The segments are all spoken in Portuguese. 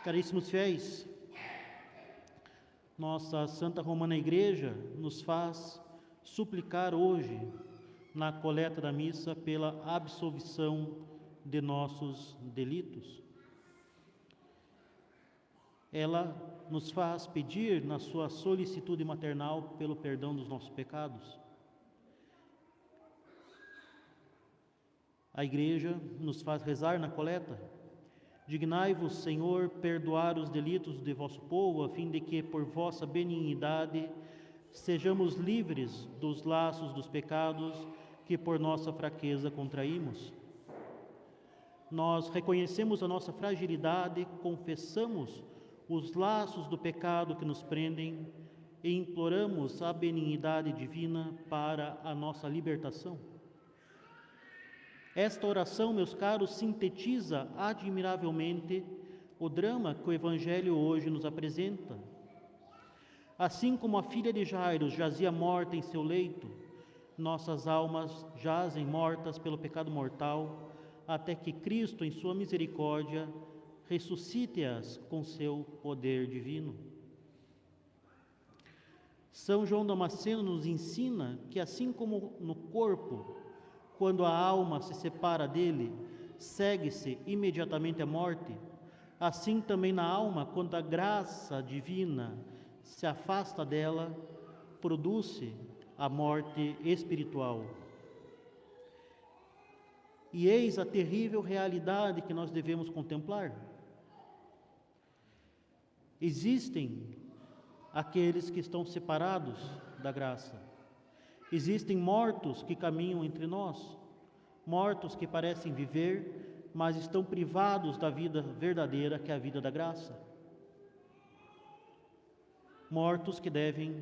Caríssimos fiéis, nossa Santa Romana Igreja nos faz suplicar hoje, na coleta da missa, pela absolvição de nossos delitos. Ela nos faz pedir, na sua solicitude maternal, pelo perdão dos nossos pecados. A Igreja nos faz rezar na coleta: dignai-vos, Senhor, perdoar os delitos de vosso povo, a fim de que, por vossa benignidade, sejamos livres dos laços dos pecados que por nossa fraqueza contraímos. Nós reconhecemos a nossa fragilidade, confessamos os laços do pecado que nos prendem e imploramos a benignidade divina para a nossa libertação. Esta oração, meus caros, sintetiza admiravelmente o drama que o Evangelho hoje nos apresenta. Assim como a filha de Jairo jazia morta em seu leito, nossas almas jazem mortas pelo pecado mortal, até que Cristo, em sua misericórdia, ressuscite-as com seu poder divino. São João Damasceno nos ensina que, assim como no corpo, quando a alma se separa dele, segue-se imediatamente a morte, assim também na alma, quando a graça divina se afasta dela, produz-se a morte espiritual. E eis a terrível realidade que nós devemos contemplar. Existem aqueles que estão separados da graça. Existem mortos que caminham entre nós, mortos que parecem viver, mas estão privados da vida verdadeira, que é a vida da graça. Mortos que devem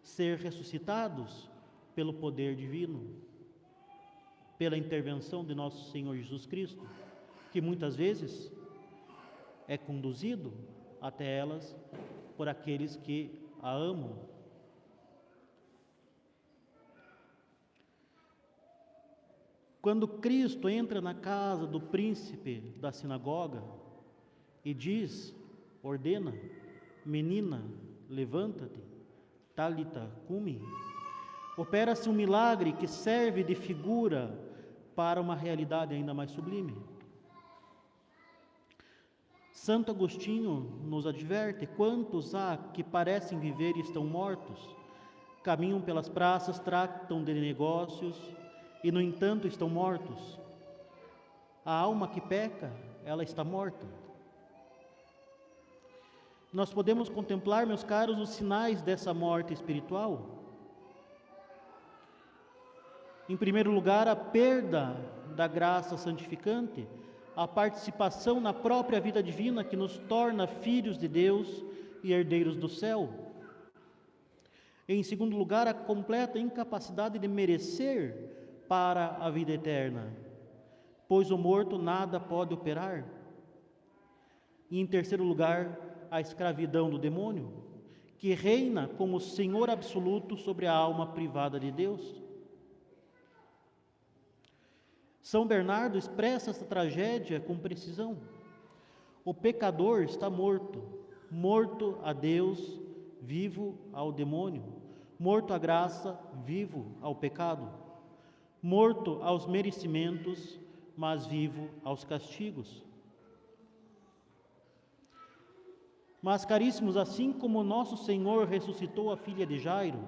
ser ressuscitados pelo poder divino, pela intervenção de nosso Senhor Jesus Cristo, que muitas vezes é conduzido até elas por aqueles que a amam. Quando Cristo entra na casa do príncipe da sinagoga e diz, ordena: menina, levanta-te, talita cumi, opera-se um milagre que serve de figura para uma realidade ainda mais sublime. Santo Agostinho nos adverte: quantos há que parecem viver e estão mortos, caminham pelas praças, tratam de negócios e, no entanto, estão mortos. A alma que peca, ela está morta. Nós podemos contemplar, meus caros, os sinais dessa morte espiritual. Em primeiro lugar, a perda da graça santificante, a participação na própria vida divina que nos torna filhos de Deus e herdeiros do céu. Em segundo lugar, a completa incapacidade de merecer para a vida eterna, pois o morto nada pode operar. E em terceiro lugar, a escravidão do demônio, que reina como Senhor absoluto sobre a alma privada de Deus. São Bernardo expressa essa tragédia com precisão. O pecador está morto, morto a Deus, vivo ao demônio, morto à graça, vivo ao pecado, morto aos merecimentos, mas vivo aos castigos. Mas, caríssimos, assim como nosso Senhor ressuscitou a filha de Jairo,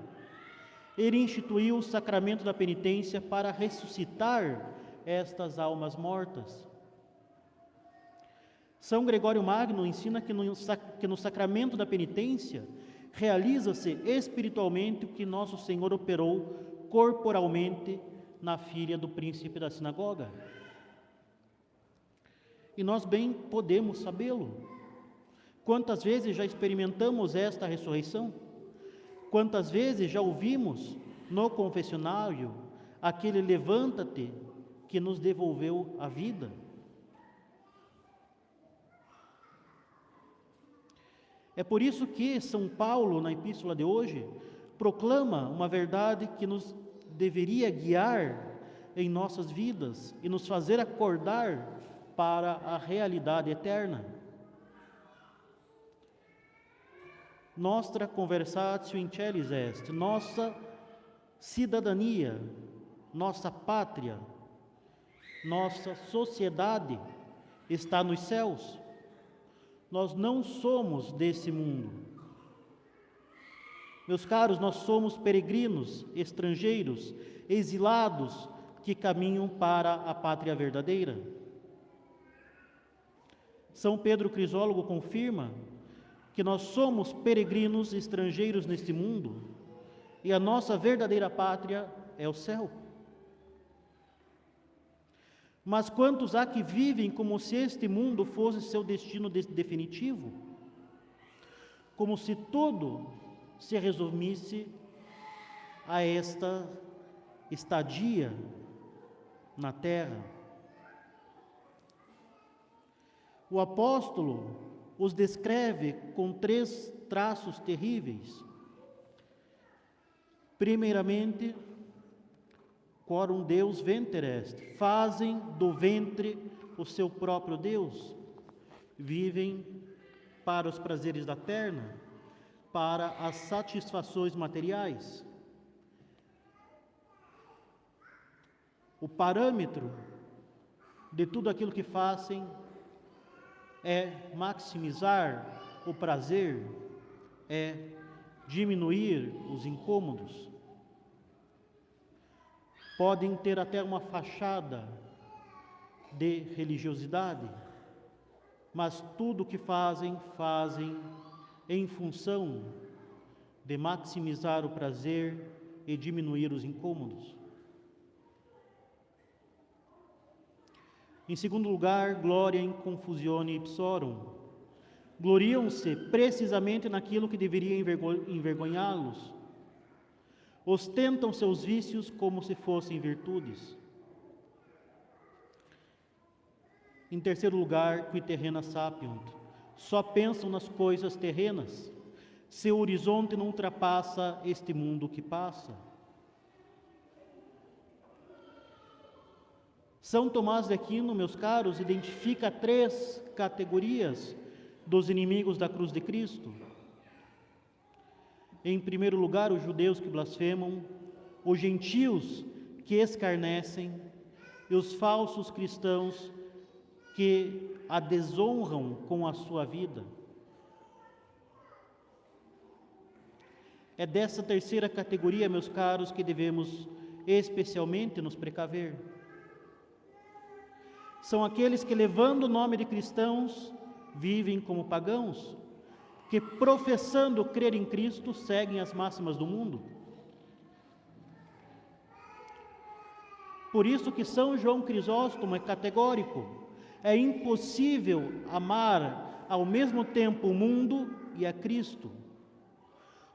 Ele instituiu o sacramento da penitência para ressuscitar estas almas mortas. São Gregório Magno ensina que no sacramento da penitência realiza-se espiritualmente o que nosso Senhor operou corporalmente na filha do príncipe da sinagoga. E nós bem podemos sabê-lo. Quantas vezes já experimentamos esta ressurreição? Quantas vezes já ouvimos no confessionário aquele levanta-te que nos devolveu a vida? É por isso que São Paulo, na epístola de hoje, proclama uma verdade que nos deveria guiar em nossas vidas e nos fazer acordar para a realidade eterna. Nostra conversatio in celis est, nossa cidadania, nossa pátria, nossa sociedade está nos céus. Nós não somos desse mundo. Meus caros, nós somos peregrinos, estrangeiros, exilados que caminham para a pátria verdadeira. São Pedro Crisólogo confirma que nós somos peregrinos, estrangeiros neste mundo e a nossa verdadeira pátria é o céu. Mas quantos há que vivem como se este mundo fosse seu destino definitivo? Como se tudo se resumisse a esta estadia na terra. O apóstolo os descreve com 3 traços terríveis. Primeiramente, quorum Deus venter est, fazem do ventre o seu próprio Deus, vivem para os prazeres da terra, para as satisfações materiais. O parâmetro de tudo aquilo que fazem é maximizar o prazer, é diminuir os incômodos. Podem ter até uma fachada de religiosidade, mas tudo que fazem, fazem em função de maximizar o prazer e diminuir os incômodos. Em segundo lugar, gloria in confusione ipsorum. Gloriam-se precisamente naquilo que deveria envergonhá-los. Ostentam seus vícios como se fossem virtudes. Em terceiro lugar, qui terrena sapiunt. Só pensam nas coisas terrenas. Seu horizonte não ultrapassa este mundo que passa. São Tomás de Aquino, meus caros, identifica 3 categorias dos inimigos da cruz de Cristo. Em primeiro lugar, os judeus que blasfemam, os gentios que escarnecem e os falsos cristãos que a desonram com a sua vida. É dessa terceira categoria, meus caros, que devemos especialmente nos precaver. São aqueles que, levando o nome de cristãos, vivem como pagãos, que, professando crer em Cristo, seguem as máximas do mundo. Por isso que São João Crisóstomo é categórico: é impossível amar ao mesmo tempo o mundo e a Cristo.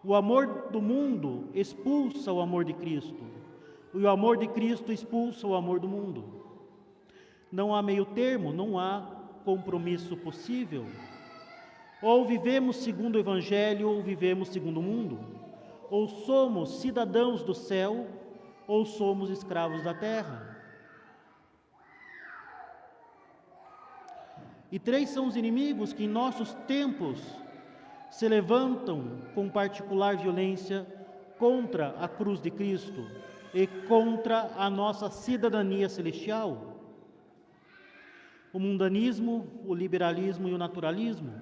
O amor do mundo expulsa o amor de Cristo, e o amor de Cristo expulsa o amor do mundo. Não há meio termo, não há compromisso possível. Ou vivemos segundo o Evangelho, ou vivemos segundo o mundo. Ou somos cidadãos do céu, ou somos escravos da terra. E 3 são os inimigos que em nossos tempos se levantam com particular violência contra a cruz de Cristo e contra a nossa cidadania celestial. O mundanismo, o liberalismo e o naturalismo.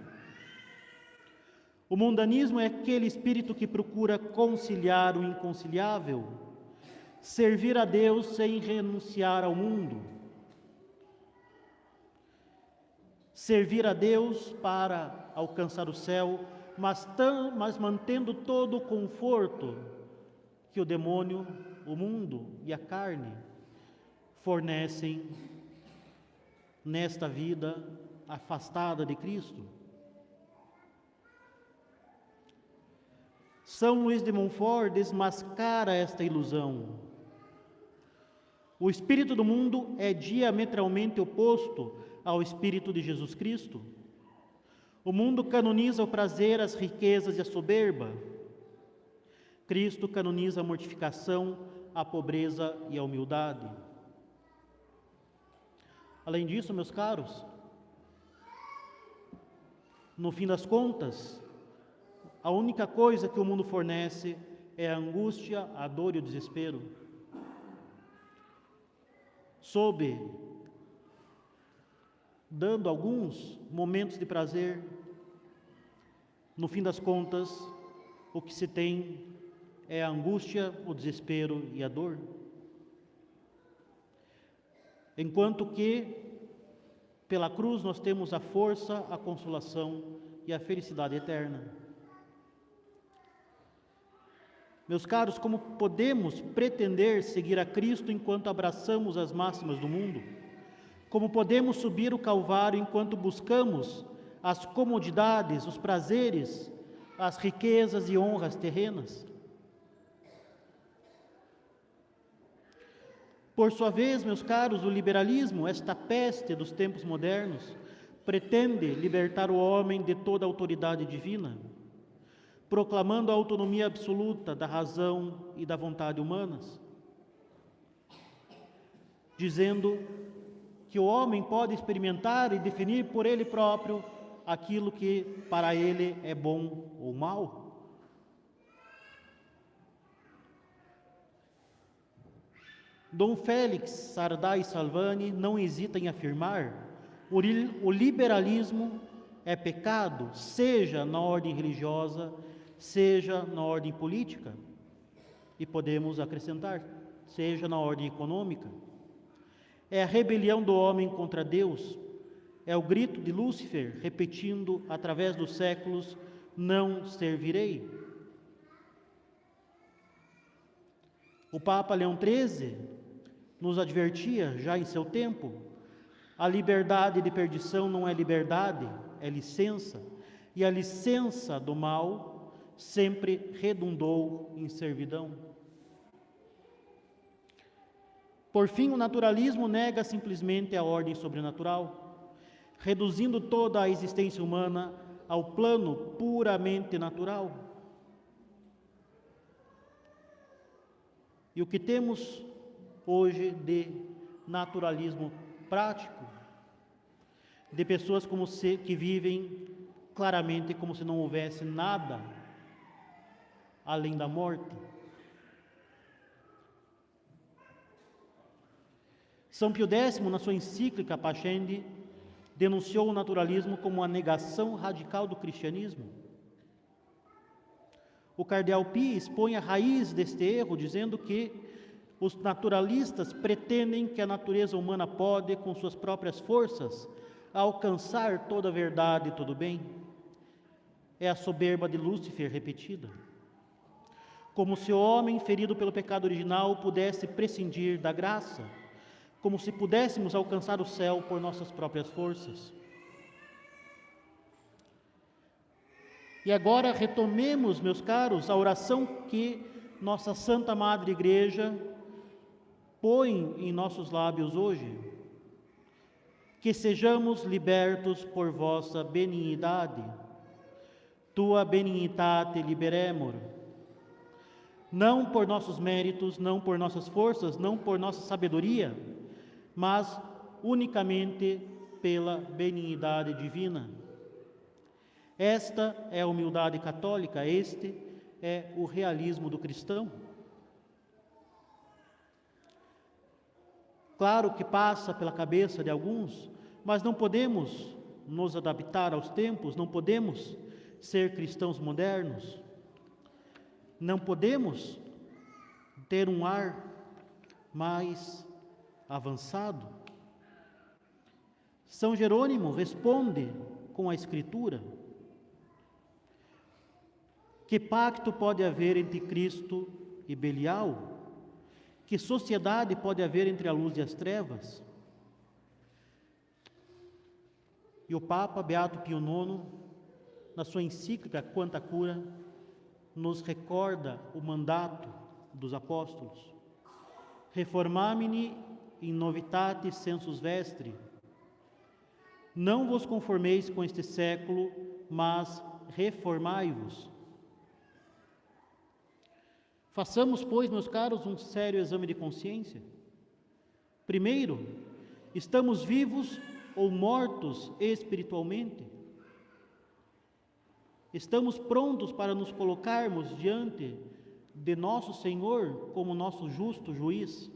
O mundanismo é aquele espírito que procura conciliar o inconciliável, servir a Deus sem renunciar ao mundo. Servir a Deus para alcançar o céu, mas mantendo todo o conforto que o demônio, o mundo e a carne fornecem nesta vida afastada de Cristo. São Luís de Montfort desmascara esta ilusão. O espírito do mundo é diametralmente oposto ao espírito de Jesus Cristo. O mundo canoniza o prazer, as riquezas e a soberba. Cristo canoniza a mortificação, a pobreza e a humildade. Além disso, meus caros, no fim das contas, a única coisa que o mundo fornece é a angústia, a dor e o desespero. Soube dando alguns momentos de prazer, no fim das contas, o que se tem é a angústia, o desespero e a dor. Enquanto que, pela cruz, nós temos a força, a consolação e a felicidade eterna. Meus caros, como podemos pretender seguir a Cristo enquanto abraçamos as máximas do mundo? Como podemos subir o Calvário enquanto buscamos as comodidades, os prazeres, as riquezas e honras terrenas? Por sua vez, meus caros, o liberalismo, esta peste dos tempos modernos, pretende libertar o homem de toda a autoridade divina, proclamando a autonomia absoluta da razão e da vontade humanas, dizendo que o homem pode experimentar e definir por ele próprio aquilo que para ele é bom ou mal. Dom Félix Sardai Salvani não hesita em afirmar: o liberalismo é pecado, seja na ordem religiosa, seja na ordem política, e podemos acrescentar, seja na ordem econômica. É a rebelião do homem contra Deus, é o grito de Lúcifer repetindo através dos séculos: não servirei. O Papa Leão XIII nos advertia, já em seu tempo, a liberdade de perdição não é liberdade, é licença, e a licença do mal sempre redundou em servidão. Por fim, o naturalismo nega simplesmente a ordem sobrenatural, reduzindo toda a existência humana ao plano puramente natural. E o que temos hoje de naturalismo prático, de pessoas que vivem claramente como se não houvesse nada além da morte. São Pio X, na sua encíclica Pascendi, denunciou o naturalismo como a negação radical do cristianismo. O cardeal Pio expõe a raiz deste erro, dizendo que os naturalistas pretendem que a natureza humana pode, com suas próprias forças, alcançar toda a verdade e todo o bem. É a soberba de Lúcifer repetida. Como se o homem, ferido pelo pecado original, pudesse prescindir da graça, como se pudéssemos alcançar o céu por nossas próprias forças. E agora retomemos, meus caros, a oração que nossa Santa Madre Igreja põe em nossos lábios hoje: que sejamos libertos por vossa benignidade, tua benignitate liberemur, não por nossos méritos, não por nossas forças, não por nossa sabedoria, mas unicamente pela benignidade divina. Esta é a humildade católica, este é o realismo do cristão. Claro que passa pela cabeça de alguns, mas não podemos nos adaptar aos tempos, não podemos ser cristãos modernos, não podemos ter um ar mais avançado. São Jerônimo responde com a Escritura: que pacto pode haver entre Cristo e Belial? Que sociedade pode haver entre a luz e as trevas? E o Papa Beato Pio IX, na sua encíclica Quanta Cura, nos recorda o mandato dos apóstolos: reformamini in novitate sensus vestri. Não vos conformeis com este século, mas reformai-vos. Façamos, pois, meus caros, um sério exame de consciência. Primeiro, estamos vivos ou mortos espiritualmente? Estamos prontos para nos colocarmos diante de nosso Senhor como nosso justo juiz?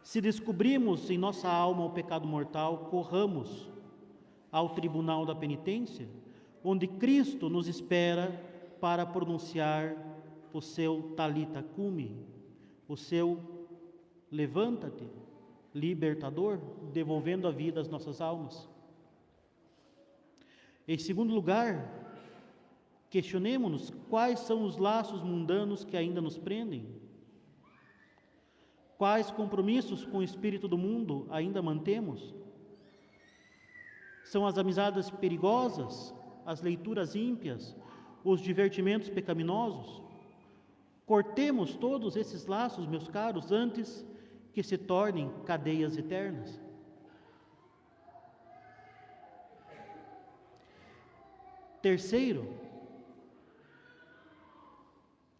Se descobrimos em nossa alma o pecado mortal, corramos ao tribunal da penitência, onde Cristo nos espera para pronunciar o seu talita cumi, o seu levanta-te, libertador, devolvendo a vida às nossas almas. Em segundo lugar, questionemo-nos quais são os laços mundanos que ainda nos prendem. Quais compromissos com o espírito do mundo ainda mantemos? São as amizades perigosas, as leituras ímpias, os divertimentos pecaminosos? Cortemos todos esses laços, meus caros, antes que se tornem cadeias eternas. Terceiro,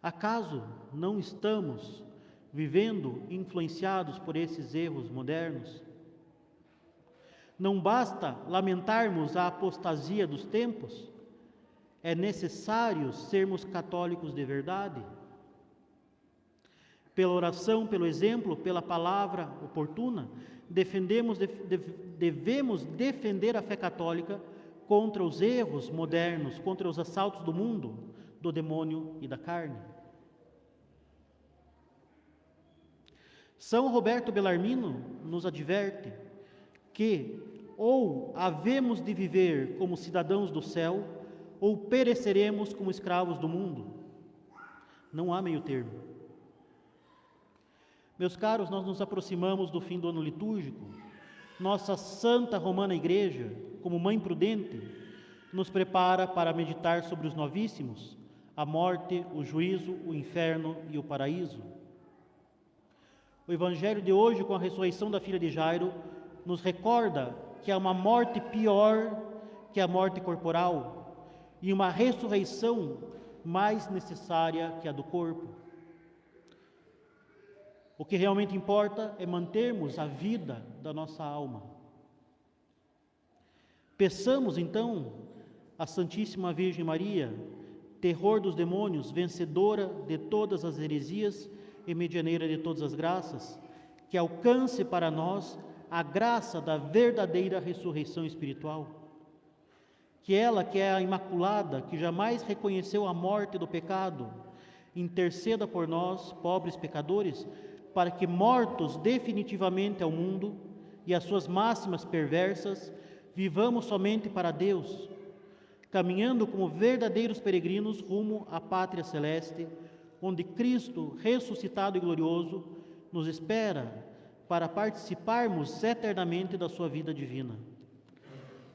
acaso não estamos vivendo influenciados por esses erros modernos? Não basta lamentarmos a apostasia dos tempos, é necessário sermos católicos de verdade. Pela oração, pelo exemplo, pela palavra oportuna, devemos defender a fé católica contra os erros modernos, contra os assaltos do mundo, do demônio e da carne. São Roberto Bellarmino nos adverte que ou havemos de viver como cidadãos do céu, ou pereceremos como escravos do mundo. Não há meio termo. Meus caros, nós nos aproximamos do fim do ano litúrgico. Nossa Santa Romana Igreja, como mãe prudente, nos prepara para meditar sobre os novíssimos, a morte, o juízo, o inferno e o paraíso. O Evangelho de hoje, com a ressurreição da filha de Jairo, nos recorda que há uma morte pior que a morte corporal e uma ressurreição mais necessária que a do corpo. O que realmente importa é mantermos a vida da nossa alma. Peçamos, então, a Santíssima Virgem Maria, terror dos demônios, vencedora de todas as heresias e medianeira de todas as graças, que alcance para nós a graça da verdadeira ressurreição espiritual. Que ela, que é a Imaculada, que jamais reconheceu a morte do pecado, interceda por nós, pobres pecadores, para que, mortos definitivamente ao mundo e às suas máximas perversas, vivamos somente para Deus, caminhando como verdadeiros peregrinos rumo à pátria celeste, onde Cristo, ressuscitado e glorioso, nos espera para participarmos eternamente da sua vida divina.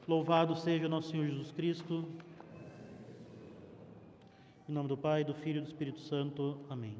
Louvado seja nosso Senhor Jesus Cristo. Em nome do Pai, do Filho e do Espírito Santo. Amém.